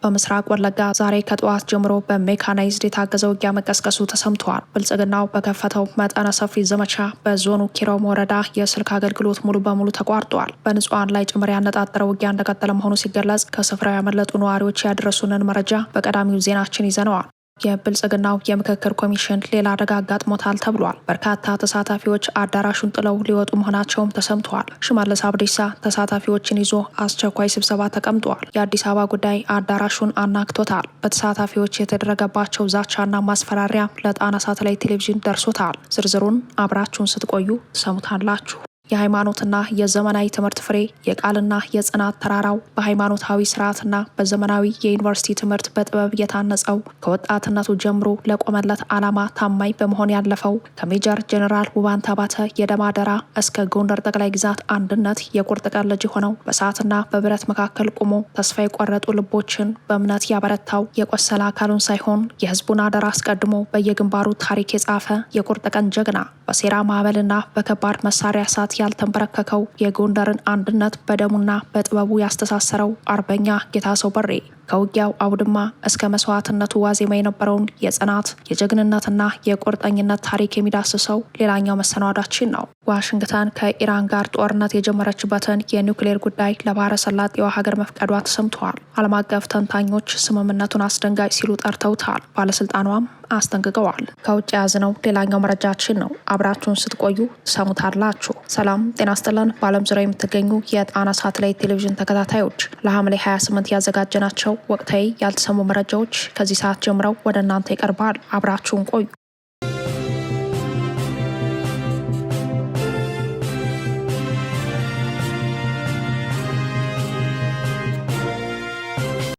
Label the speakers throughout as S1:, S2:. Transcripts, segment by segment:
S1: በምስራቅ ወለጋ ዛሬ ከጠዋት ጀምሮ በሜካናይዝድ የታገዘ ውጊያ መቀስቀሱ ተሰምቷል። ብልጽግናው በከፈተው መጠነ ሰፊ ዘመቻ በዞኑ ኪረም ወረዳ የስልክ አገልግሎት ሙሉ በሙሉ ተቋርጧል። በንጹሃን ላይ ጭምር ያነጣጠረ ውጊያ እንደቀጠለ መሆኑ ሲገለጽ፣ ከስፍራው ያመለጡ ነዋሪዎች ያደረሱንን መረጃ በቀዳሚው ዜናችን ይዘነዋል። የብልጽግናው የምክክር ኮሚሽን ሌላ አደጋ አጋጥሞታል ተብሏል። በርካታ ተሳታፊዎች አዳራሹን ጥለው ሊወጡ መሆናቸውም ተሰምተዋል። ሽመልስ አብዲሳ ተሳታፊዎችን ይዞ አስቸኳይ ስብሰባ ተቀምጧል። የአዲስ አበባ ጉዳይ አዳራሹን አናግቶታል። በተሳታፊዎች የተደረገባቸው ዛቻና ማስፈራሪያ ለጣና ሳተላይት ቴሌቪዥን ደርሶታል። ዝርዝሩን አብራችሁን ስትቆዩ ትሰሙታላችሁ። የሃይማኖትና የዘመናዊ ትምህርት ፍሬ የቃልና የጽናት ተራራው በሃይማኖታዊ ስርዓትና በዘመናዊ የዩኒቨርሲቲ ትምህርት በጥበብ የታነጸው ከወጣትነቱ ጀምሮ ለቆመለት ዓላማ ታማኝ በመሆን ያለፈው ከሜጀር ጄኔራል ውባንተ ባተ የደም አደራ እስከ ጎንደር ጠቅላይ ግዛት አንድነት የቁርጥ ቀን ልጅ ሆነው በእሳትና በብረት መካከል ቆሞ ተስፋ የቆረጡ ልቦችን በእምነት ያበረታው የቆሰለ አካሉን ሳይሆን የህዝቡን አደራ አስቀድሞ በየግንባሩ ታሪክ የጻፈ የቁርጥ ቀን ጀግና በሴራ ማዕበልና በከባድ መሳሪያ እሳት ያልተንበረከከው የጎንደርን አንድነት በደሙና በጥበቡ ያስተሳሰረው አርበኛ ጌታሰው በሬ ከውጊያው አውድማ እስከ መስዋዕትነቱ ዋዜማ የነበረውን የጽናት የጀግንነትና የቁርጠኝነት ታሪክ የሚዳስሰው ሌላኛው መሰናዷችን ነው። ዋሽንግተን ከኢራን ጋር ጦርነት የጀመረችበትን የኒውክሌር ጉዳይ ለባህረ ሰላጤዋ ሀገር መፍቀዷ ተሰምተዋል። ዓለም አቀፍ ተንታኞች ስምምነቱን አስደንጋጭ ሲሉ ጠርተውታል። ባለስልጣኗም አስጠንቅቀዋል። ከውጭ የያዝነው ሌላኛው መረጃችን ነው። አብራችሁን ስትቆዩ ሰሙታላችሁ። ሰላም ጤና ስጥልን። በዓለም ዙሪያ የምትገኙ የጣና ሳተላይት ቴሌቪዥን ተከታታዮች ለሐምሌ 28 ያዘጋጀናቸው ወቅታዊ ያልተሰሙ መረጃዎች ከዚህ ሰዓት ጀምረው ወደ እናንተ ይቀርባል። አብራችሁን ቆዩ።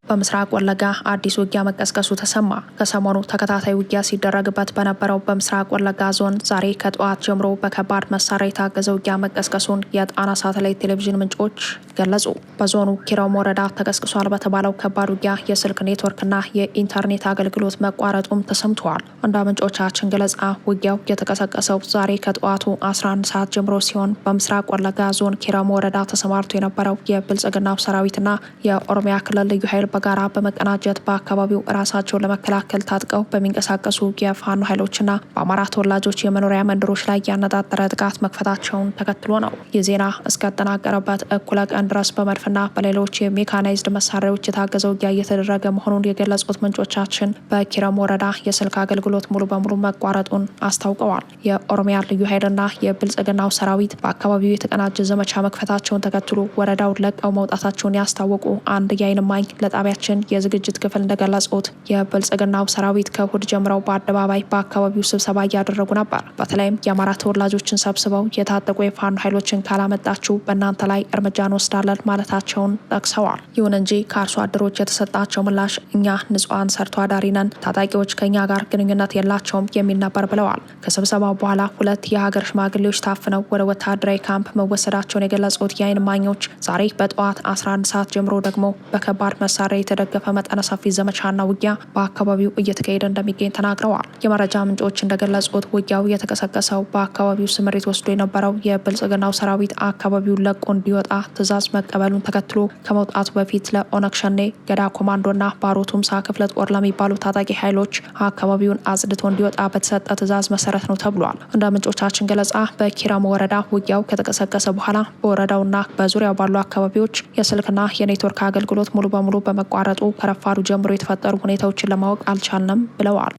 S1: በምስራቅ ወለጋ አዲስ ውጊያ መቀስቀሱ ተሰማ። ከሰሞኑ ተከታታይ ውጊያ ሲደረግበት በነበረው በምስራቅ ወለጋ ዞን ዛሬ ከጠዋት ጀምሮ በከባድ መሳሪያ የታገዘ ውጊያ መቀስቀሱን የጣና ሳተላይት ቴሌቪዥን ምንጮች ገለጹ። በዞኑ ኪረም ወረዳ ተቀስቅሷል በተባለው ከባድ ውጊያ የስልክ ኔትወርክና የኢንተርኔት አገልግሎት መቋረጡም ተሰምተዋል። እንደ ምንጮቻችን ገለጻ ውጊያው የተቀሰቀሰው ዛሬ ከጠዋቱ 11 ሰዓት ጀምሮ ሲሆን በምስራቅ ወለጋ ዞን ኪረም ወረዳ ተሰማርቶ የነበረው የብልጽግናው ሰራዊትና የኦሮሚያ ክልል ልዩ ኃይል በጋራ በመቀናጀት በአካባቢው ራሳቸውን ለመከላከል ታጥቀው በሚንቀሳቀሱ የፋኖ ኃይሎችና በአማራ ተወላጆች የመኖሪያ መንደሮች ላይ ያነጣጠረ ጥቃት መክፈታቸውን ተከትሎ ነው። የዜና እስከተጠናቀረበት እኩለ ቀን ድረስ በመድፍና በሌሎች የሜካናይዝድ መሳሪያዎች የታገዘ ውጊያ እየተደረገ መሆኑን የገለጹት ምንጮቻችን በኪረም ወረዳ የስልክ አገልግሎት ሙሉ በሙሉ መቋረጡን አስታውቀዋል። የኦሮሚያ ልዩ ኃይልና የብልጽግናው ሰራዊት በአካባቢው የተቀናጀ ዘመቻ መክፈታቸውን ተከትሎ ወረዳውን ለቀው መውጣታቸውን ያስታወቁ አንድ የዓይን እማኝ ለጣቢያችን የዝግጅት ክፍል እንደገለጹት የብልጽግናው ሰራዊት ከእሁድ ጀምረው በአደባባይ በአካባቢው ስብሰባ እያደረጉ ነበር። በተለይም የአማራ ተወላጆችን ሰብስበው የታጠቁ የፋኖ ኃይሎችን ካላመጣችሁ በእናንተ ላይ እርምጃ እንወስዳለን ማለታቸውን ጠቅሰዋል። ይሁን እንጂ ከአርሶ አደሮች የተሰጣቸው ምላሽ እኛ ንጹሐን ሰርቶ አዳሪ ነን፣ ታጣቂዎች ከእኛ ጋር ግንኙነት የላቸውም የሚል ነበር ብለዋል። ከስብሰባው በኋላ ሁለት የሀገር ሽማግሌዎች ታፍነው ወደ ወታደራዊ ካምፕ መወሰዳቸውን የገለጹት የዓይን እማኞች ዛሬ በጠዋት 11 ሰዓት ጀምሮ ደግሞ በከባድ መሳሪያ የተደገፈ መጠነ ሰፊ ዘመቻና ውጊያ በአካባቢው እየተካሄደ እንደሚገኝ ተናግረዋል። የመረጃ ምንጮች እንደገለጹት ውጊያው የተቀሰቀሰው በአካባቢው ስምሪት ወስዶ የነበረው የብልጽግናው ሰራዊት አካባቢውን ለቆ እንዲወጣ ትዕዛዝ መቀበሉን ተከትሎ ከመውጣቱ በፊት ለኦነግ ሸኔ፣ ገዳ ኮማንዶና ባሮ ቱምሳ ክፍለ ጦር ለሚባሉ ታጣቂ ኃይሎች አካባቢውን አጽድቶ እንዲወጣ በተሰጠ ትዕዛዝ መሰረት ነው ተብሏል። እንደ ምንጮቻችን ገለጻ በኪረም ወረዳ ውጊያው ከተቀሰቀሰ በኋላ በወረዳውና በዙሪያው ባሉ አካባቢዎች የስልክና የኔትወርክ አገልግሎት ሙሉ በሙሉ በመቋረጡ ከረፋዱ ጀምሮ የተፈጠሩ ሁኔታዎችን ለማወቅ አልቻልንም ብለዋል።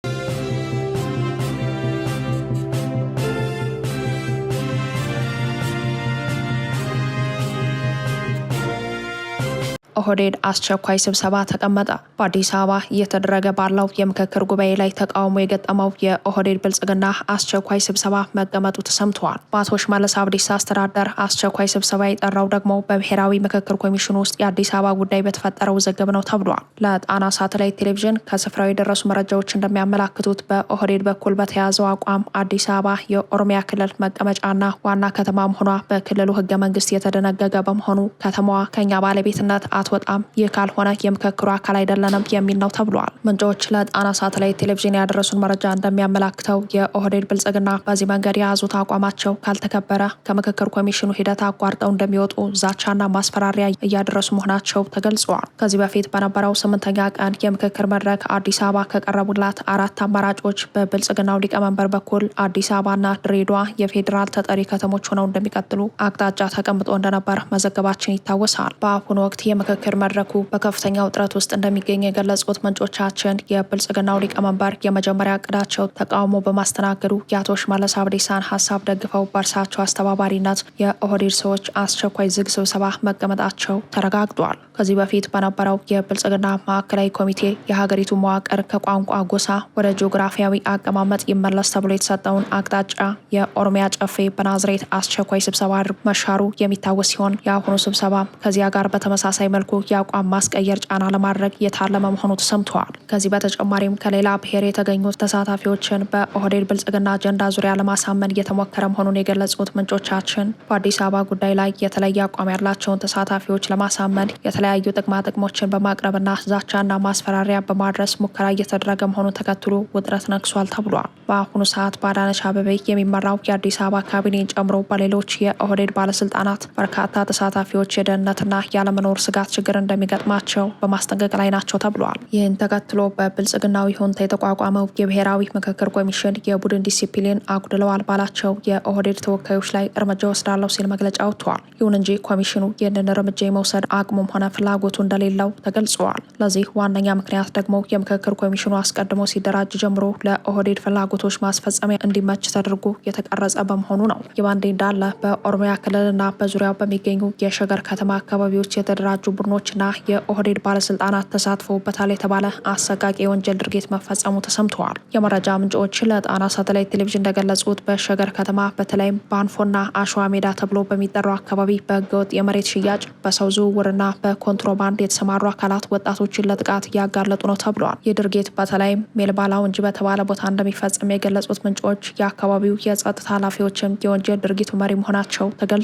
S1: ኦህዴድ አስቸኳይ ስብሰባ ተቀመጠ። በአዲስ አበባ እየተደረገ ባለው የምክክር ጉባኤ ላይ ተቃውሞ የገጠመው የኦህዴድ ብልጽግና አስቸኳይ ስብሰባ መቀመጡ ተሰምተዋል። በአቶ ሽመልስ አብዲሳ አስተዳደር አስቸኳይ ስብሰባ የጠራው ደግሞ በብሔራዊ ምክክር ኮሚሽን ውስጥ የአዲስ አበባ ጉዳይ በተፈጠረው ውዝግብ ነው ተብሏል። ለጣና ሳተላይት ቴሌቪዥን ከስፍራው የደረሱ መረጃዎች እንደሚያመላክቱት በኦህዴድ በኩል በተያዘው አቋም አዲስ አበባ የኦሮሚያ ክልል መቀመጫና ዋና ከተማ መሆኗ በክልሉ ህገ መንግስት የተደነገገ በመሆኑ ከተማዋ ከኛ ባለቤትነት አትወጣም፣ ይህ ካልሆነ የምክክሩ አካል አይደለንም የሚል ነው ተብሏል። ምንጮች ለጣና ሳተላይት ቴሌቪዥን ያደረሱን መረጃ እንደሚያመላክተው የኦህዴድ ብልጽግና በዚህ መንገድ የያዙት አቋማቸው ካልተከበረ ከምክክር ኮሚሽኑ ሂደት አቋርጠው እንደሚወጡ ዛቻና ማስፈራሪያ እያደረሱ መሆናቸው ተገልጿል። ከዚህ በፊት በነበረው 8ኛ ቀን የምክክር መድረክ አዲስ አበባ ከቀረቡላት 4 አማራጮች በብልጽግናው ሊቀመንበር በኩል አዲስ አበባና ድሬዳዋ የፌዴራል ተጠሪ ከተሞች ሆነው እንደሚቀጥሉ አቅጣጫ ተቀምጦ እንደነበር መዘገባችን ይታወሳል። በአሁኑ ወቅት የምክክር መድረኩ በከፍተኛ ውጥረት ውስጥ እንደሚገኝ የገለጹት ምንጮቻችን የብልጽግናው ሊቀመንበር የመጀመሪያ እቅዳቸው ተቃውሞ በማስተናገዱ የአቶ ሽመልስ አብዲሳን ሀሳብ ደግፈው በእርሳቸው አስተባባሪነት የኦህዴድ ሰዎች አስቸኳይ ዝግ ስብሰባ መቀመጣቸው ተረጋግጧል። ከዚህ በፊት በነበረው የብልጽግና ማዕከላዊ ኮሚቴ የሀገሪቱ መዋቅር ከቋንቋ ጎሳ ወደ ጂኦግራፊያዊ አቀማመጥ ይመለስ ተብሎ የተሰጠውን አቅጣጫ የኦሮሚያ ጨፌ በናዝሬት አስቸኳይ ስብሰባ መሻሩ የሚታወስ ሲሆን የአሁኑ ስብሰባ ከዚያ ጋር በተመሳሳይ መልኩ የአቋም ማስቀየር ጫና ለማድረግ የታለመ መሆኑ ተሰምተዋል። ከዚህ በተጨማሪም ከሌላ ብሔር የተገኙት ተሳታፊዎችን በኦህዴድ ብልጽግና አጀንዳ ዙሪያ ለማሳመን እየተሞከረ መሆኑን የገለጹት ምንጮቻችን በአዲስ አበባ ጉዳይ ላይ የተለየ አቋም ያላቸውን ተሳታፊዎች ለማሳመን የተለያዩ ጥቅማ ጥቅሞችን በማቅረብና ዛቻና ማስፈራሪያ በማድረስ ሙከራ እየተደረገ መሆኑን ተከትሎ ውጥረት ነግሷል ተብሏል። በአሁኑ ሰዓት በአዳነች አቤቤ የሚመራው የአዲስ አበባ ካቢኔን ጨምሮ በሌሎች የኦህዴድ ባለስልጣናት በርካታ ተሳታፊዎች የደህንነትና ያለመኖር ስጋት ችግር እንደሚገጥማቸው በማስጠንቀቅ ላይ ናቸው ተብሏል። ይህን ተከትሎ በብልጽግናዊ ሁንታ የተቋቋመው የብሔራዊ ምክክር ኮሚሽን የቡድን ዲሲፕሊን አጉድለዋል ባላቸው የኦህዴድ ተወካዮች ላይ እርምጃ ወስዳለሁ ሲል መግለጫ ወጥቷል። ይሁን እንጂ ኮሚሽኑ ይህንን እርምጃ የመውሰድ አቅሙም ሆነ ፍላጎቱ እንደሌለው ተገልጿል። ለዚህ ዋነኛ ምክንያት ደግሞ የምክክር ኮሚሽኑ አስቀድሞ ሲደራጅ ጀምሮ ለኦህዴድ ፍላጎቶች ማስፈጸሚያ እንዲመች ተደርጎ የተቀረጸ በመሆኑ ነው። ይባንዴ እንዳለ በኦሮሚያ ክልልና በዙሪያው በሚገኙ የሸገር ከተማ አካባቢዎች የተደራጁ ቡድኖችና የኦህዴድ ባለስልጣናት ተሳትፈውበታል የተባለ አሰቃቂ የወንጀል ድርጊት መፈጸሙ ተሰምተዋል። የመረጃ ምንጮች ለጣና ሳተላይት ቴሌቪዥን እንደገለጹት በሸገር ከተማ በተለይም ባንፎና አሸዋ ሜዳ ተብሎ በሚጠራው አካባቢ በህገወጥ የመሬት ሽያጭ፣ በሰው ዝውውርና በኮንትሮባንድ የተሰማሩ አካላት ወጣቶችን ለጥቃት እያጋለጡ ነው ተብሏል። ይህ ድርጊት በተለይም ሜልባላው እንጂ በተባለ ቦታ እንደሚፈጸም የገለጹት ምንጮች የአካባቢው የጸጥታ ኃላፊዎችም የወንጀል ድርጊቱ መሪ መሆናቸው ተገልጿል።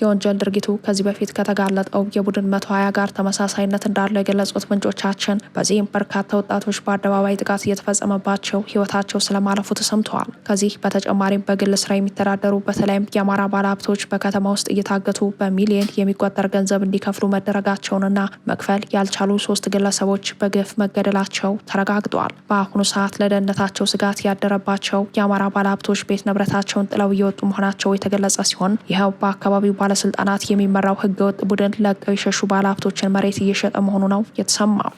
S1: የወንጀል ድርጊቱ ከዚህ በፊት ከተጋለጠው የቡድን 120 ጋር ተመሳሳይነት እንዳለው የገለጹት ምንጮቻችን በዚህም በርካታ ወጣቶች በአደባባይ ጥቃት እየተፈጸመባቸው ህይወታቸው ስለማለፉ ተሰምተዋል። ከዚህ በተጨማሪም በግል ስራ የሚተዳደሩ በተለይም የአማራ ባለሀብቶች በከተማ ውስጥ እየታገቱ በሚሊዮን የሚቆጠር ገንዘብ እንዲከፍሉ መደረጋቸውንና መክፈል ያልቻሉ 3 ግለሰቦች በግፍ መገደላቸው ተረጋግጧል። በአሁኑ ሰዓት ለደህንነታቸው ስጋት ያደረባቸው የአማራ ባለሀብቶች ቤት ንብረታቸውን ጥለው እየወጡ መሆናቸው የተገለጸ ሲሆን ይኸው በአካባቢው ባለስልጣናት የሚመራው ህገወጥ ቡድን ለቀው የሸሹ ባለሀብቶችን መሬት እየሸጠ መሆኑ ነው የተሰማው።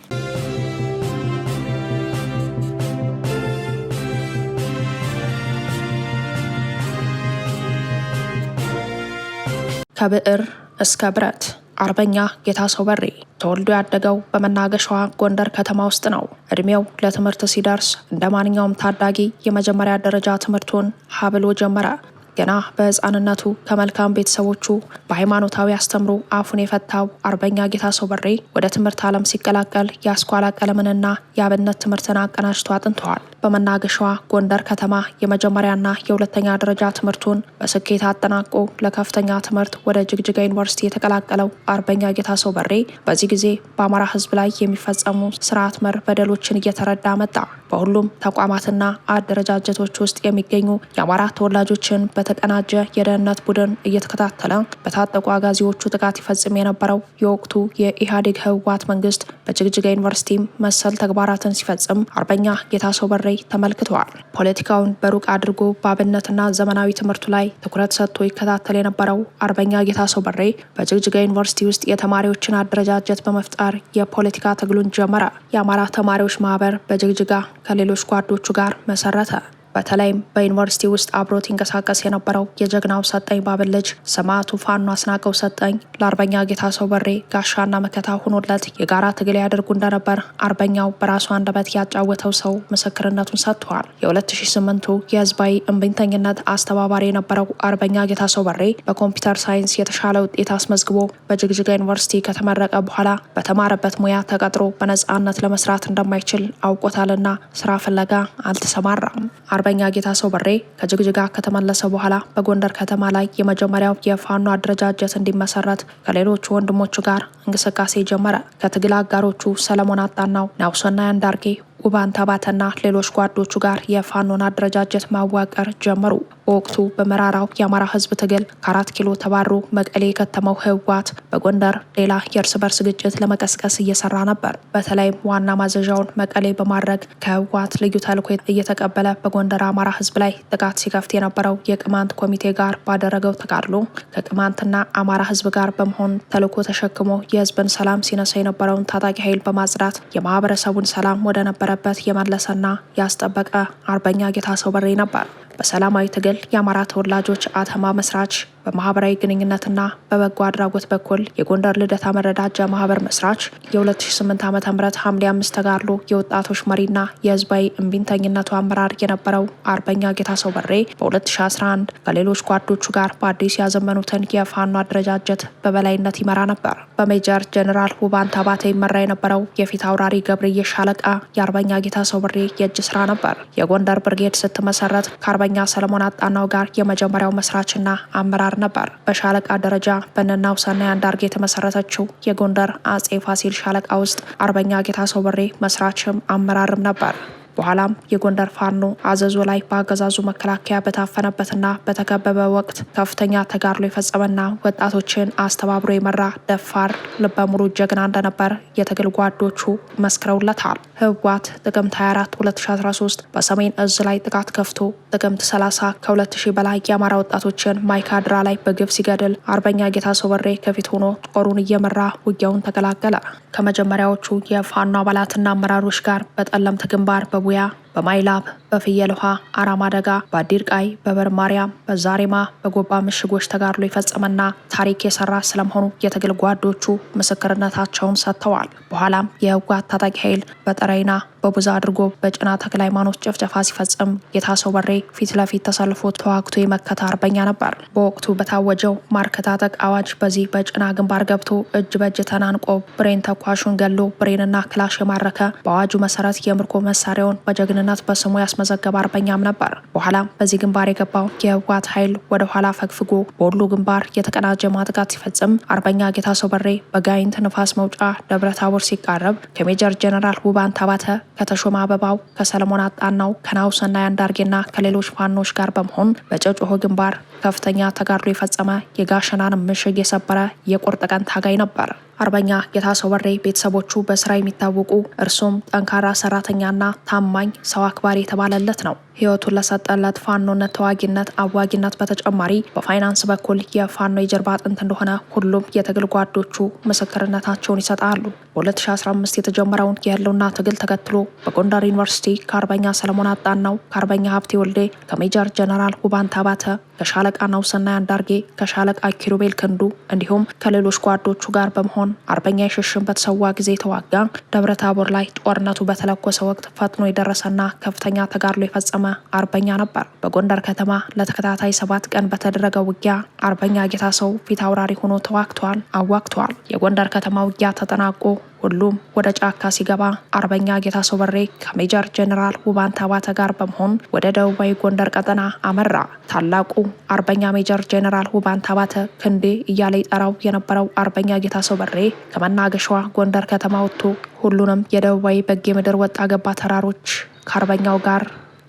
S1: ከብዕር እስከ ብረት አርበኛ ጌታሰው በሬ ተወልዶ ያደገው በመናገሻዋ ጎንደር ከተማ ውስጥ ነው። እድሜው ለትምህርት ሲደርስ እንደ ማንኛውም ታዳጊ የመጀመሪያ ደረጃ ትምህርቱን ሀብሎ ጀመረ። ገና በህፃንነቱ ከመልካም ቤተሰቦቹ በሃይማኖታዊ አስተምሮ አፉን የፈታው አርበኛ ጌታሰው በሬ ወደ ትምህርት ዓለም ሲቀላቀል የአስኳላ ቀለምንና የአብነት ትምህርትን አቀናጅቶ አጥንተዋል። በመናገሻዋ ጎንደር ከተማ የመጀመሪያና የሁለተኛ ደረጃ ትምህርቱን በስኬት አጠናቆ ለከፍተኛ ትምህርት ወደ ጅግጅጋ ዩኒቨርሲቲ የተቀላቀለው አርበኛ ጌታሰው በሬ በዚህ ጊዜ በአማራ ህዝብ ላይ የሚፈጸሙ ስርዓት መር በደሎችን እየተረዳ መጣ። በሁሉም ተቋማትና አደረጃጀቶች ውስጥ የሚገኙ የአማራ ተወላጆችን በተቀናጀ የደህንነት ቡድን እየተከታተለ በታጠቁ አጋዚዎቹ ጥቃት ይፈጽም የነበረው የወቅቱ የኢህአዴግ ህወሓት መንግስት በጅግጅጋ ዩኒቨርሲቲ መሰል ተግባራትን ሲፈጽም አርበኛ ጌታሰው በሬ ተመልክተዋል። ፖለቲካውን በሩቅ አድርጎ በአብነትና ዘመናዊ ትምህርቱ ላይ ትኩረት ሰጥቶ ይከታተል የነበረው አርበኛ ጌታሰው በሬ በጅግጅጋ ዩኒቨርሲቲ ውስጥ የተማሪዎችን አደረጃጀት በመፍጠር የፖለቲካ ትግሉን ጀመረ። የአማራ ተማሪዎች ማህበር በጅግጅጋ ከሌሎች ጓዶቹ ጋር መሰረተ። በተለይም በዩኒቨርሲቲ ውስጥ አብሮት ይንቀሳቀስ የነበረው የጀግናው ሰጠኝ ባብል ልጅ ሰማዕቱ ፋኖ አስናቀው ሰጠኝ ለአርበኛ ጌታሰው በሬ ጋሻና መከታ ሆኖለት የጋራ ትግል ያደርጉ እንደነበር አርበኛው በራሱ አንደበት ያጫወተው ሰው ምስክርነቱን ሰጥቷል። የ2008 የህዝባዊ እምቢተኝነት አስተባባሪ የነበረው አርበኛ ጌታሰው በሬ በኮምፒውተር ሳይንስ የተሻለ ውጤት አስመዝግቦ በጅግጅጋ ዩኒቨርሲቲ ከተመረቀ በኋላ በተማረበት ሙያ ተቀጥሮ በነጻነት ለመስራት እንደማይችል አውቆታልና ስራ ፍለጋ አልተሰማራም። አርበኛ ጌታሰው በሬ ከጅግጅጋ ከተመለሰ በኋላ በጎንደር ከተማ ላይ የመጀመሪያው የፋኖ አደረጃጀት እንዲመሰረት ከሌሎች ወንድሞቹ ጋር እንቅስቃሴ ጀመረ። ከትግል አጋሮቹ ሰለሞን አጣናው፣ ናሁሰናይ አንዳርጌ፣ ውባንተ አባተና ሌሎች ጓዶቹ ጋር የፋኖን አደረጃጀት ማዋቀር ጀመሩ። በወቅቱ በመራራው የአማራ ህዝብ ትግል ከ4 ኪሎ ተባሮ መቀሌ የከተመው ህወሓት በጎንደር ሌላ የእርስ በርስ ግጭት ለመቀስቀስ እየሰራ ነበር። በተለይም ዋና ማዘዣውን መቀሌ በማድረግ ከህወሓት ልዩ ተልዕኮ እየተቀበለ በጎንደር አማራ ህዝብ ላይ ጥቃት ሲከፍት የነበረው የቅማንት ኮሚቴ ጋር ባደረገው ተጋድሎ ከቅማንትና አማራ ህዝብ ጋር በመሆን ተልዕኮ ተሸክሞ የህዝብን ሰላም ሲነሳ የነበረውን ታጣቂ ኃይል በማጽዳት የማህበረሰቡን ሰላም ወደ ነበረበት የመለሰና ያስጠበቀ አርበኛ ጌታሰው በሬ ነበር። በሰላማዊ ትግል የአማራ ተወላጆች አተማ መስራች፣ በማህበራዊ ግንኙነትና በበጎ አድራጎት በኩል የጎንደር ልደታ መረዳጃ ማህበር መስራች፣ የ2008 ዓ.ም ሐምሌ 5 ተጋድሎ የወጣቶች መሪና የህዝባዊ እምቢተኝነቱ አመራር የነበረው አርበኛ ጌታሰው በሬ በ2011 ከሌሎች ጓዶቹ ጋር በአዲስ ያዘመኑትን የፋኖ አደረጃጀት በበላይነት ይመራ ነበር። በሜጀር ጀነራል ውባንተ አባተ ይመራ የነበረው የፊት አውራሪ ገብርዬ ሻለቃ የአርበኛ ጌታሰው በሬ የእጅ ስራ ነበር። የጎንደር ብርጌድ ስትመሰረት ከአርበኛ ሰለሞን አጣናው ጋር የመጀመሪያው መስራችና አመራር ነበር። በሻለቃ ደረጃ በናሁሰናይ አንዳርጌ የተመሰረተችው የጎንደር አጼ ፋሲል ሻለቃ ውስጥ አርበኛ ጌታሰው በሬ መስራችም አመራርም ነበር። በኋላም የጎንደር ፋኖ አዘዞ ላይ በአገዛዙ መከላከያ በታፈነበትና በተከበበ ወቅት ከፍተኛ ተጋድሎ የፈጸመና ወጣቶችን አስተባብሮ የመራ ደፋር ልበ ሙሉ ጀግና እንደነበር የትግል ጓዶቹ መስክረውለታል። ህወሓት ጥቅምት 24 2013 በሰሜን እዝ ላይ ጥቃት ከፍቶ ጥቅምት 30 ከ2000 በላይ የአማራ ወጣቶችን ማይካድራ ላይ በግፍ ሲገድል አርበኛ ጌታሰው በሬ ከፊት ሆኖ ጦሩን እየመራ ውጊያውን ተቀላቀለ። ከመጀመሪያዎቹ የፋኖ አባላትና አመራሮች ጋር በጠለምት ግንባር በቡያ፣ በማይላብ፣ በፍየል ውሃ፣ አራማ ደጋ፣ በአዲርቃይ፣ በበር ማርያም፣ በዛሬማ፣ በጎባ ምሽጎች ተጋድሎ የፈጸመና ታሪክ የሰራ ስለመሆኑ የትግል ጓዶቹ ምስክርነታቸውን ሰጥተዋል። በኋላም የህወሓት ታጣቂ ኃይል በጠረይና በቡዛ አድርጎ በጭና ተክለ ሃይማኖት ጭፍጨፋ ሲፈጽም ጌታሰው በሬ ፊት ለፊት ተሰልፎ ተዋግቶ የመከተ አርበኛ ነበር። በወቅቱ በታወጀው ማርከታጠቅ አዋጅ በዚህ በጭና ግንባር ገብቶ እጅ በእጅ ተናንቆ ብሬን ተኳሹን ገሎ ብሬንና ክላሽ የማረከ በአዋጁ መሰረት የምርኮ መሳሪያውን በጀግንነት በስሙ ያስመዘገበ አርበኛም ነበር። በኋላም በዚህ ግንባር የገባው የህወሓት ኃይል ወደ ኋላ ፈግፍጎ በወሎ ግንባር የተቀናጀ ማጥቃት ሲፈጽም አርበኛ ጌታሰው በሬ በጋይንት ንፋስ መውጫ ደብረ ታቦር ሲቃረብ ከሜጀር ጀነራል ውባንተ አባተ፣ ከተሾመ አበባው፣ ከሰለሞን አጣናው፣ ከናሁሰናይ አንዳርጌና ከሌሎች ፋኖች ጋር በመሆን በጨጮሆ ግንባር ከፍተኛ ተጋድሎ የፈጸመ የጋሸናን ምሽግ የሰበረ የቁርጥ ቀን ታጋይ ነበር። አርበኛ ጌታሰው በሬ ቤተሰቦቹ በስራ የሚታወቁ እርሱም ጠንካራ ሰራተኛና ታማኝ ሰው አክባሪ የተባለለት ነው። ህይወቱን ለሰጠለት ፋኖነት፣ ተዋጊነት፣ አዋጊነት በተጨማሪ በፋይናንስ በኩል የፋኖ የጀርባ አጥንት እንደሆነ ሁሉም የትግል ጓዶቹ ምስክርነታቸውን ይሰጣሉ። በ2015 የተጀመረውን የህልውና ትግል ተከትሎ በጎንደር ዩኒቨርሲቲ ከአርበኛ ሰለሞን አጣናው፣ ከአርበኛ ሀብቴ ወልዴ፣ ከሜጀር ጀነራል ውባንተ አባተ፣ ከሻለቃ ናሁሰናይ አንዳርጌ፣ ከሻለቃ ኪሩቤል ክንዱ እንዲሁም ከሌሎች ጓዶቹ ጋር በመሆን አርበኛ የሸሽንበት ሰዋ ጊዜ ተዋጋ። ደብረ ታቦር ላይ ጦርነቱ በተለኮሰ ወቅት ፈጥኖ የደረሰና ከፍተኛ ተጋድሎ የፈጸመ አርበኛ ነበር። በጎንደር ከተማ ለተከታታይ 7 ቀን በተደረገ ውጊያ አርበኛ ጌታሰው ፊት አውራሪ ሆኖ ተዋግቷል፣ አዋግቷል። የጎንደር ከተማ ውጊያ ተጠናቆ ሁሉም ወደ ጫካ ሲገባ አርበኛ ጌታሰው በሬ ከሜጀር ጀነራል ውባንተ አባተ ጋር በመሆን ወደ ደቡባዊ ጎንደር ቀጠና አመራ። ታላቁ አርበኛ ሜጀር ጀነራል ውባንተ አባተ ክንዴ እያለ ይጠራው የነበረው አርበኛ ጌታሰው በሬ ከመናገሻዋ ጎንደር ከተማ ወጥቶ ሁሉንም የደቡባዊ በጌ ምድር ወጣ ገባ ተራሮች ከአርበኛው ጋር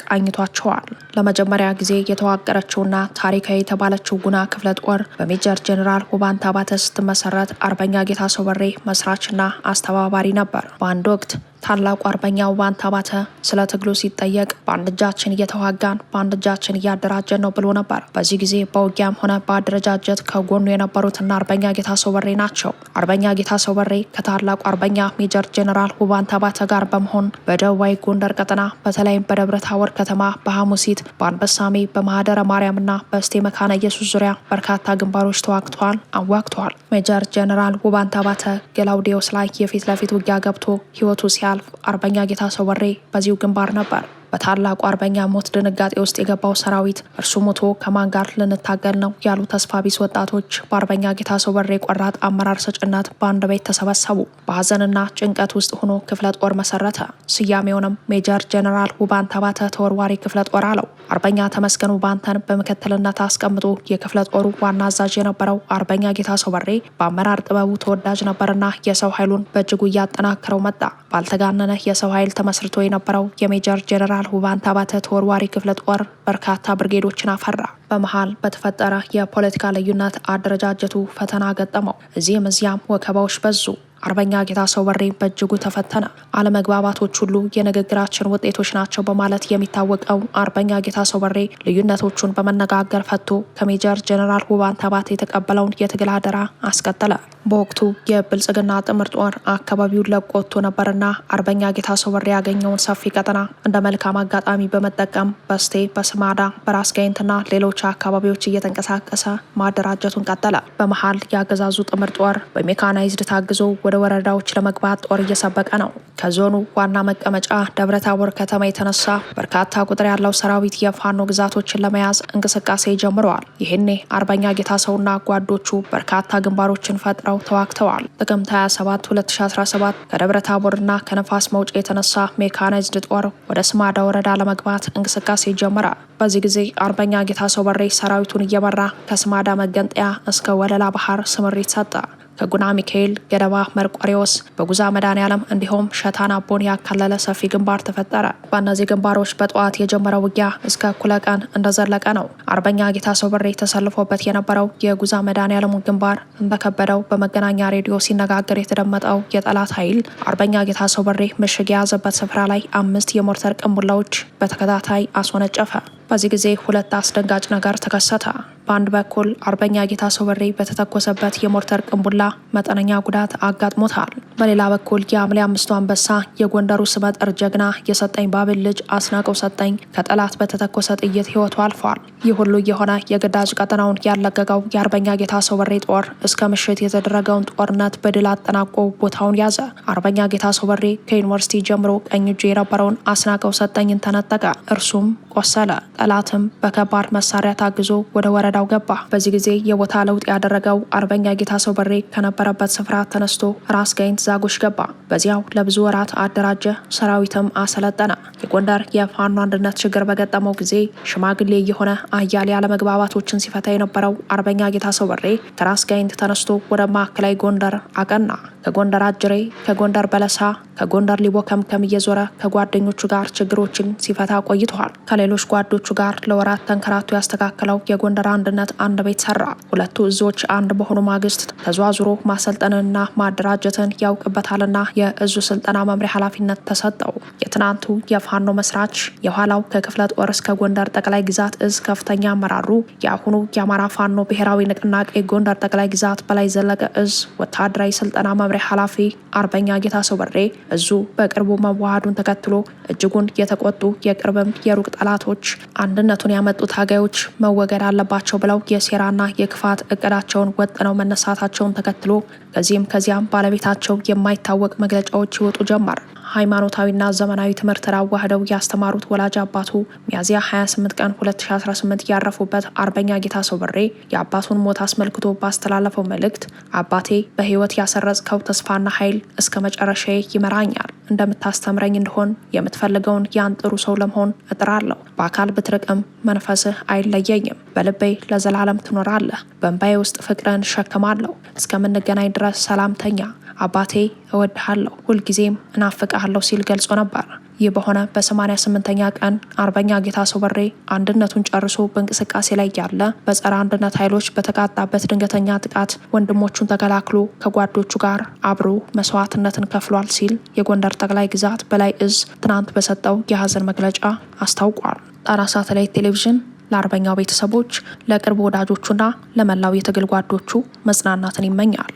S1: ቃኝቷቸዋል። ለመጀመሪያ ጊዜ የተዋቀረችውና ታሪካዊ የተባለችው ጉና ክፍለ ጦር በሜጀር ጀነራል ውባንተ አባተ ስትመሰረት አርበኛ ጌታሰው በሬ መስራችና አስተባባሪ ነበር። በአንድ ወቅት ታላቁ አርበኛ ውባንተ አባተ ስለ ትግሉ ሲጠየቅ በአንድ እጃችን እየተዋጋን በአንድ እጃችን እያደራጀን ነው ብሎ ነበር። በዚህ ጊዜ በውጊያም ሆነ በአደረጃጀት ከጎኑ የነበሩትና አርበኛ ጌታሰው በሬ ናቸው። አርበኛ ጌታሰው በሬ ከታላቁ አርበኛ ሜጀር ጀነራል ውባንተ አባተ ጋር በመሆን በደቡባዊ ጎንደር ቀጠና በተለይም በደብረ ታቦር ከተማ፣ በሐሙሲት፣ በአንበሳሜ፣ በማህደረ ማርያምና በስቴ መካነ ኢየሱስ ዙሪያ በርካታ ግንባሮች ተዋግተዋል፣ አዋግተዋል። ሜጀር ጀነራል ውባንተ አባተ ገላውዴዎስ ላይ የፊት ለፊት ውጊያ ገብቶ ህይወቱ ሲያልፍ አርበኛ ጌታሰው በሬ በዚሁ ግንባር ነበር። በታላቁ አርበኛ ሞት ድንጋጤ ውስጥ የገባው ሰራዊት እርሱ ሞቶ ከማን ጋር ልንታገል ነው ያሉ ተስፋ ቢስ ወጣቶች በአርበኛ ጌታሰው በሬ ቆራጥ አመራር ሰጭነት በአንድ ቤት ተሰበሰቡ። በሀዘንና ጭንቀት ውስጥ ሆኖ ክፍለ ጦር መሰረተ። ስያሜውንም ሜጀር ጀነራል ውባንተ ባተ ተወርዋሪ ክፍለ ጦር አለው። አርበኛ ተመስገን ውባንተን በምክትልነት አስቀምጦ የክፍለ ጦሩ ዋና አዛዥ የነበረው አርበኛ ጌታሰው በሬ በአመራር ጥበቡ ተወዳጅ ነበርና የሰው ኃይሉን በእጅጉ እያጠናከረው መጣ። ባልተጋነነ የሰው ኃይል ተመስርቶ የነበረው የሜጀር ጀነራል ውባንተ ባተ ተወርዋሪ ክፍለ ጦር በርካታ ብርጌዶችን አፈራ። በመሃል በተፈጠረ የፖለቲካ ልዩነት አደረጃጀቱ ፈተና ገጠመው። እዚህም እዚያም ወከባዎች በዙ። አርበኛ ጌታሰው በሬ በእጅጉ ተፈተነ። አለመግባባቶች ሁሉ የንግግራችን ውጤቶች ናቸው በማለት የሚታወቀው አርበኛ ጌታሰው በሬ ልዩነቶቹን በመነጋገር ፈቶ ከሜጀር ጀነራል ውባንተ ባተ የተቀበለውን የትግል አደራ አስቀጠለ። በወቅቱ የብልጽግና ጥምር ጦር አካባቢውን ለቆ ወጥቶ ነበርና አርበኛ ጌታሰው በሬ ያገኘውን ሰፊ ቀጠና እንደ መልካም አጋጣሚ በመጠቀም በስቴ፣ በስማዳ፣ በራስ ጋይንትና ሌሎች አካባቢዎች እየተንቀሳቀሰ ማደራጀቱን ቀጠለ። በመሃል የአገዛዙ ጥምር ጦር በሜካናይዝድ ታግዞ ወደ ወረዳዎች ለመግባት ጦር እየሰበቀ ነው። ከዞኑ ዋና መቀመጫ ደብረ ታቦር ከተማ የተነሳ በርካታ ቁጥር ያለው ሰራዊት የፋኖ ግዛቶችን ለመያዝ እንቅስቃሴ ጀምረዋል። ይህኔ አርበኛ ጌታሰውና ጓዶቹ በርካታ ግንባሮችን ፈጥረው ተዋግተዋል። ጥቅምት 27 2017 ከደብረ ታቦርና ከነፋስ መውጫ የተነሳ ሜካናይዝድ ጦር ወደ ስማዳ ወረዳ ለመግባት እንቅስቃሴ ጀመረ። በዚህ ጊዜ አርበኛ ጌታሰው በሬ ሰራዊቱን እየመራ ከስማዳ መገንጠያ እስከ ወለላ ባህር ስምሪት ሰጠ። ከጉና ሚካኤል፣ ገደባ መርቆሬዎስ፣ በጉዛ መድኃኔዓለም እንዲሁም ሸታን አቦን ያካለለ ሰፊ ግንባር ተፈጠረ። በእነዚህ ግንባሮች በጠዋት የጀመረው ውጊያ እስከ እኩለ ቀን እንደዘለቀ ነው። አርበኛ ጌታሰው በሬ ተሰልፎበት የነበረው የጉዛ መድኃኔዓለሙ ግንባር እንደከበደው በመገናኛ ሬዲዮ ሲነጋገር የተደመጠው የጠላት ኃይል አርበኛ ጌታሰው በሬ ምሽግ የያዘበት ስፍራ ላይ 5 የሞርተር ቅንቡላዎች በተከታታይ አስወነጨፈ። በዚህ ጊዜ ሁለት አስደንጋጭ ነገር ተከሰተ። በአንድ በኩል አርበኛ ጌታሰው በሬ በተተኮሰበት የሞርተር ቅንቡላ መጠነኛ ጉዳት አጋጥሞታል። በሌላ በኩል የሐምሌ 5ቱ አንበሳ የጎንደሩ ስመጥር ጀግና የሰጠኝ ባብል ልጅ አስናቀው ሰጠኝ ከጠላት በተተኮሰ ጥይት ህይወቱ አልፏል። ይህ ሁሉ የሆነ የግዳጅ ቀጠናውን ያለቀቀው የአርበኛ ጌታሰው በሬ ጦር እስከ ምሽት የተደረገውን ጦርነት በድል አጠናቆ ቦታውን ያዘ። አርበኛ ጌታሰው በሬ ከዩኒቨርሲቲ ጀምሮ ቀኝ እጁ የነበረውን አስናቀው ሰጠኝን ተነጠቀ። እርሱም ቆሰለ። ጠላትም በከባድ መሳሪያ ታግዞ ወደ ወረዳው ገባ። በዚህ ጊዜ የቦታ ለውጥ ያደረገው አርበኛ ጌታሰው በሬ ከነበረበት ስፍራ ተነስቶ ራስ ጋይንት ዛጎሽ ገባ። በዚያው ለብዙ ወራት አደራጀ፣ ሰራዊትም አሰለጠነ። የጎንደር የፋኖ አንድነት ችግር በገጠመው ጊዜ ሽማግሌ የሆነ አያሌ አለመግባባቶችን ሲፈታ የነበረው አርበኛ ጌታሰው በሬ ከራስ ጋይንት ተነስቶ ወደ ማዕከላዊ ጎንደር አቀና። ከጎንደር አጅሬ፣ ከጎንደር በለሳ፣ ከጎንደር ሊቦ ከምከም እየዞረ ከጓደኞቹ ጋር ችግሮችን ሲፈታ ቆይተዋል። ከሌሎች ጓዶቹ ጋር ለወራት ተንከራቶ ያስተካከለው የጎንደር አንድነት አንድ ቤት ሰራ። ሁለቱ እዞች አንድ በሆኑ ማግስት ተዟዙሮ ማሰልጠንንና ማደራጀትን ያውቅበታልና የእዙ ስልጠና መምሪያ ኃላፊነት ተሰጠው። የትናንቱ የፋኖ መስራች የኋላው ከክፍለ ጦር እስከ ጎንደር ጠቅላይ ግዛት እዝ ከፍተኛ አመራሩ የአሁኑ የአማራ ፋኖ ብሔራዊ ንቅናቄ ጎንደር ጠቅላይ ግዛት በላይ ዘለቀ እዝ ወታደራዊ ስልጠና መምሪያ ኃላፊ አርበኛ ጌታሰው በሬ እዙ በቅርቡ መዋሃዱን ተከትሎ እጅጉን የተቆጡ የቅርብም የሩቅ ጠላቶች አንድነቱን ያመጡ ታጋዮች መወገድ አለባቸው ብለው የሴራና የክፋት እቅዳቸውን ወጥነው መነሳታቸውን ተከትሎ ከዚህም ከዚያም ባለቤታቸው የማይታወቅ መግለጫዎች ይወጡ ጀመር። ሃይማኖታዊና ዘመናዊ ትምህርት አዋህደው ያስተማሩት ወላጅ አባቱ ሚያዝያ 28 ቀን 2018 ያረፉበት አርበኛ ጌታሰው በሬ የአባቱን ሞት አስመልክቶ ባስተላለፈው መልእክት አባቴ በህይወት ያሰረጽከው ተስፋና ኃይል እስከ መጨረሻዬ ይመራኛል። እንደምታስተምረኝ እንደሆን የምትፈልገውን ያን ጥሩ ሰው ለመሆን እጥራለሁ። በአካል ብትርቅም መንፈስህ አይለየኝም። በልቤ ለዘላለም ትኖራለህ። በእንባዬ ውስጥ ፍቅርን እሸከማለሁ። እስከምንገናኝ ድረስ ሰላምተኛ አባቴ እወድሃለሁ፣ ሁልጊዜም እናፍቅሃለሁ ሲል ገልጾ ነበር። ይህ በሆነ በ88ኛ ቀን አርበኛ ጌታሰው በሬ አንድነቱን ጨርሶ በእንቅስቃሴ ላይ ያለ በጸረ አንድነት ኃይሎች በተቃጣበት ድንገተኛ ጥቃት ወንድሞቹን ተከላክሎ ከጓዶቹ ጋር አብሮ መስዋዕትነትን ከፍሏል ሲል የጎንደር ጠቅላይ ግዛት በላይ እዝ ትናንት በሰጠው የሀዘን መግለጫ አስታውቋል። ጣና ሳተላይት ቴሌቪዥን ለአርበኛው ቤተሰቦች፣ ለቅርብ ወዳጆቹና ለመላው የትግል ጓዶቹ መጽናናትን ይመኛል።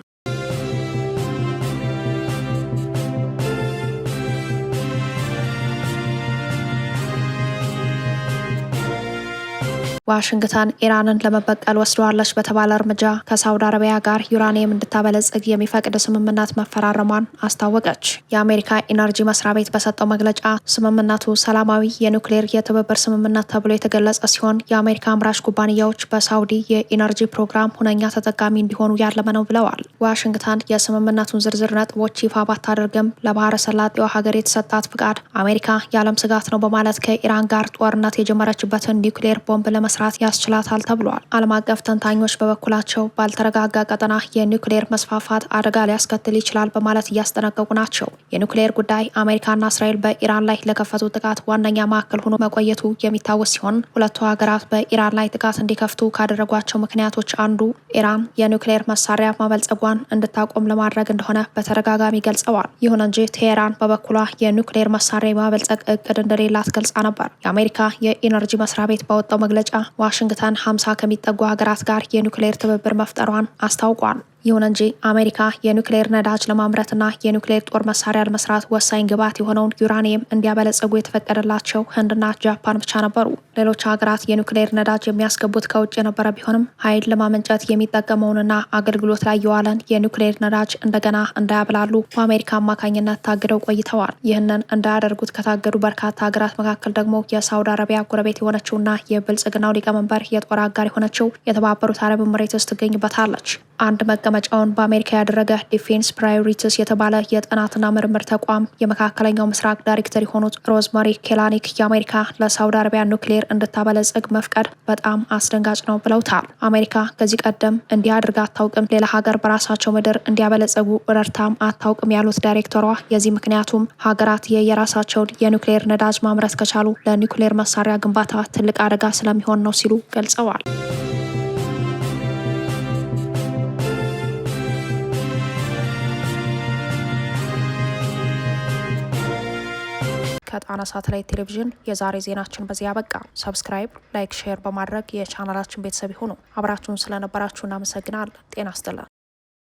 S1: ዋሽንግተን ኢራንን ለመበቀል ወስደዋለች በተባለ እርምጃ ከሳውዲ አረቢያ ጋር ዩራኒየም እንድታበለጽግ የሚፈቅድ ስምምነት መፈራረሟን አስታወቀች። የአሜሪካ ኢነርጂ መስሪያ ቤት በሰጠው መግለጫ ስምምነቱ ሰላማዊ የኒውክሌር የትብብር ስምምነት ተብሎ የተገለጸ ሲሆን የአሜሪካ አምራች ኩባንያዎች በሳውዲ የኢነርጂ ፕሮግራም ሁነኛ ተጠቃሚ እንዲሆኑ ያለመ ነው ብለዋል። ዋሽንግተን የስምምነቱን ዝርዝር ነጥቦች ይፋ ባታደርግም ለባህረ ሰላጤዋ ሀገር የተሰጣት ፍቃድ አሜሪካ የዓለም ስጋት ነው በማለት ከኢራን ጋር ጦርነት የጀመረችበትን ኒውክሌር ቦምብ ለመስራት ያስችላታል ተብሏል። ዓለም አቀፍ ተንታኞች በበኩላቸው ባልተረጋጋ ቀጠና የኒውክሌር መስፋፋት አደጋ ሊያስከትል ይችላል በማለት እያስጠነቀቁ ናቸው። የኒውክሌር ጉዳይ አሜሪካና እስራኤል በኢራን ላይ ለከፈቱ ጥቃት ዋነኛ ማዕከል ሆኖ መቆየቱ የሚታወስ ሲሆን ሁለቱ ሀገራት በኢራን ላይ ጥቃት እንዲከፍቱ ካደረጓቸው ምክንያቶች አንዱ ኢራን የኒውክሌር መሳሪያ ማበልጸጓን እንድታቆም ለማድረግ እንደሆነ በተደጋጋሚ ገልጸዋል። ይሁን እንጂ ቴሄራን በበኩሏ የኒውክሌር መሳሪያ ማበልጸግ እቅድ እንደሌላት ገልጻ ነበር። የአሜሪካ የኢነርጂ መስሪያ ቤት ባወጣው መግለጫ ዋሽንግተን 50 ከሚጠጉ ሀገራት ጋር የኒውክሌር ትብብር መፍጠሯን አስታውቋል። ይሁን እንጂ አሜሪካ የኒውክሌር ነዳጅ ለማምረትና የኒውክሌር ጦር መሳሪያ ለመስራት ወሳኝ ግብዓት የሆነውን ዩራኒየም እንዲያበለጽጉ የተፈቀደላቸው ህንድና ጃፓን ብቻ ነበሩ። ሌሎች ሀገራት የኒውክሌር ነዳጅ የሚያስገቡት ከውጭ የነበረ ቢሆንም ኃይል ለማመንጨት የሚጠቀመውንና አገልግሎት ላይ የዋለን የኒውክሌር ነዳጅ እንደገና እንዳያብላሉ በአሜሪካ አማካኝነት ታግደው ቆይተዋል። ይህንን እንዳያደርጉት ከታገዱ በርካታ ሀገራት መካከል ደግሞ የሳውዲ አረቢያ ጎረቤት የሆነችውና የብልጽግናው ሊቀመንበር የጦር አጋር የሆነችው የተባበሩት አረብ ኤሚሬትስ ትገኝበታለች። አንድ መቀመጫውን በአሜሪካ ያደረገ ዲፌንስ ፕራዮሪቲስ የተባለ የጥናትና ምርምር ተቋም የመካከለኛው ምስራቅ ዳይሬክተር የሆኑት ሮዝመሪ ኬላኒክ የአሜሪካ ለሳውዲ አረቢያ ኒውክሌር እንድታበለጽግ መፍቀድ በጣም አስደንጋጭ ነው ብለውታል። አሜሪካ ከዚህ ቀደም እንዲህ አድርጋ አታውቅም፣ ሌላ ሀገር በራሳቸው ምድር እንዲያበለጸጉ ረድታም አታውቅም ያሉት ዳይሬክተሯ የዚህ ምክንያቱም ሀገራት የየራሳቸውን የኒውክሌር ነዳጅ ማምረት ከቻሉ ለኒውክሌር መሳሪያ ግንባታ ትልቅ አደጋ ስለሚሆን ነው ሲሉ ገልጸዋል። ከጣና ሳተላይት ቴሌቪዥን የዛሬ ዜናችን በዚህ ያበቃ። ሰብስክራይብ፣ ላይክ፣ ሼር በማድረግ የቻናላችን ቤተሰብ ይሁኑ። አብራችሁን ስለነበራችሁ እናመሰግናለን። ጤና ይስጥልን።